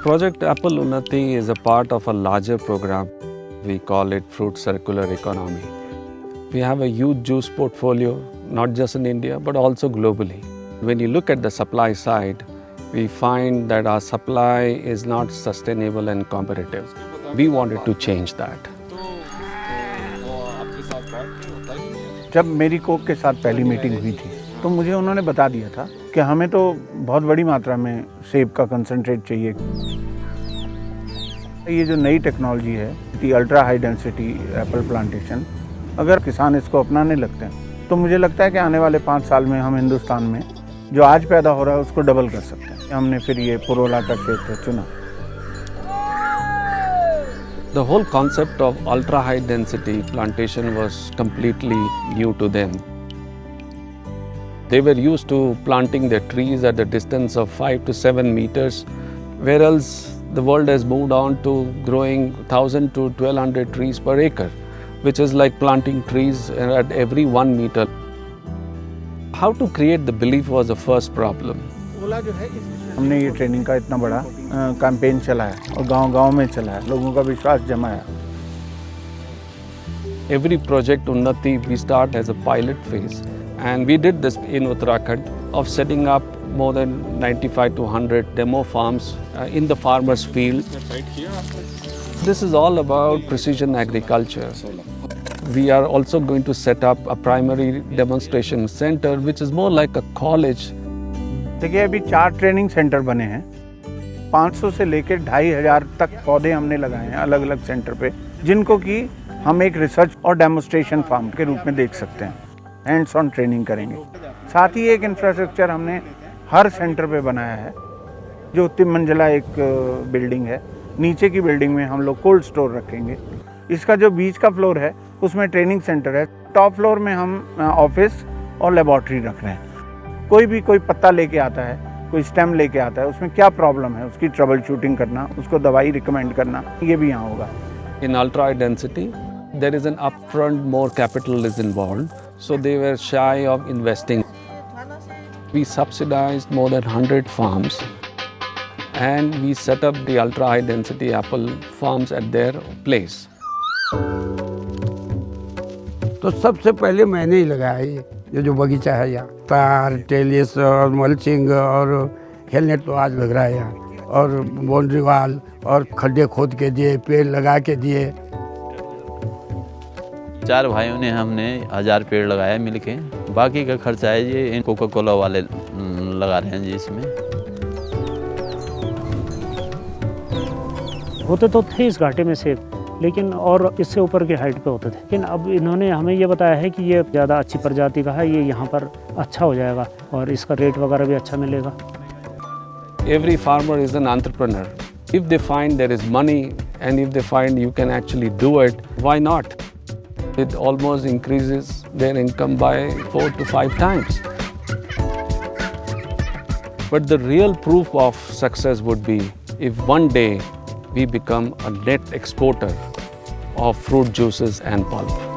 Project Apple Unnati is a part of a larger program. We call it Fruit Circular Economy. We have a huge juice portfolio, not just in India, but also globally. When you look at the supply side, we find that our supply is not sustainable and competitive. We wanted to change that. जब मेरी Coke के साथ पहली meeting हुई थी तो मुझे उन्होंने बता दिया था कि हमें तो बहुत बड़ी मात्रा में सेब का कंसंट्रेट चाहिए। ये जो नई टेक्नोलॉजी है, the ultra high density apple plantation, अगर किसान इसको अपनाने लगते हैं तो मुझे लगता है कि आने वाले 5 साल में हम हिंदुस्तान में जो आज पैदा हो रहा है उसको डबल कर सकते हैं। हमने फिर ये पुरोला का क्षेत्र चुना। The whole concept of ultra high density plantation was completely new to them. They were used to planting their trees at a distance of 5 to 7 meters, whereas the world has moved on to growing 1,000 to 1,200 trees per acre, which is like planting trees at every 1 meter. How to create the belief was the first problem. हमने ये training का इतना बड़ा campaign चलाया और गांव-गांव में चलाया, लोगों का विश्वास जमाया। Every project Unnati we start as a pilot phase, and we did this in Uttarakhand of setting up more than 95 to 100 demo farms in the farmers' field. This is all about precision agriculture. We are also going to set up a primary demonstration center, which is more like a college. देखिए अभी 4 training centre बने हैं। 500 से लेकर 2,500 तक पौधे हमने लगाए हैं अलग अलग सेंटर पे, जिनको कि हम एक रिसर्च और डेमोस्ट्रेशन फार्म के रूप में देख सकते हैं। हैंड्स ऑन ट्रेनिंग करेंगे। साथ ही एक इंफ्रास्ट्रक्चर हमने हर सेंटर पे बनाया है, जो 3 मंजिला एक बिल्डिंग है। नीचे की बिल्डिंग में हम लोग कोल्ड स्टोर रखेंगे। इसका जो बीच का फ्लोर है उसमें ट्रेनिंग सेंटर है। टॉप फ्लोर में हम ऑफिस और लेबॉर्ट्री रख रहे हैं। कोई पत्ता लेके आता है, कोई स्टेम लेके आता है, उसमें क्या प्रॉब्लम है उसकी ट्रबल शूटिंग करना, उसको दवाई रिकमेंड करना, ये भी यहाँ होगा। In ultra high density, there is an upfront more capital is involved, so they were shy of investing. We subsidized more than 100 farms and we set up the ultra high density apple farms at their place. तो सबसे पहले मैंने ही लगाया ये जो बगीचा है यहाँ। तार, टेलिस और मल्चिंग और हेलनेट तो आज लग रहा है यहाँ, और बाउंड्री वाल और खड्डे खोद के दिए, पेड़ लगा के दिए। 4 भाइयों ने हमने 1000 पेड़ लगाया मिलके। बाकी का खर्चा है ये कोका कोला वाले लगा रहे हैं जी। इसमें होते तो थे इस घाटे में सेब, लेकिन और इससे ऊपर के हाइट पे होते थे। लेकिन अब इन्होंने हमें ये बताया है कि ये ज़्यादा अच्छी प्रजाति का है, ये यहाँ पर अच्छा हो जाएगा और इसका रेट वगैरह भी अच्छा मिलेगा। Every farmer is an entrepreneur. If they find there is money and if they find you can actually do it, why not? It almost increases their income by 4 to 5 times. But the real proof of success would be if one day we become a net exporter of fruit juices and pulp.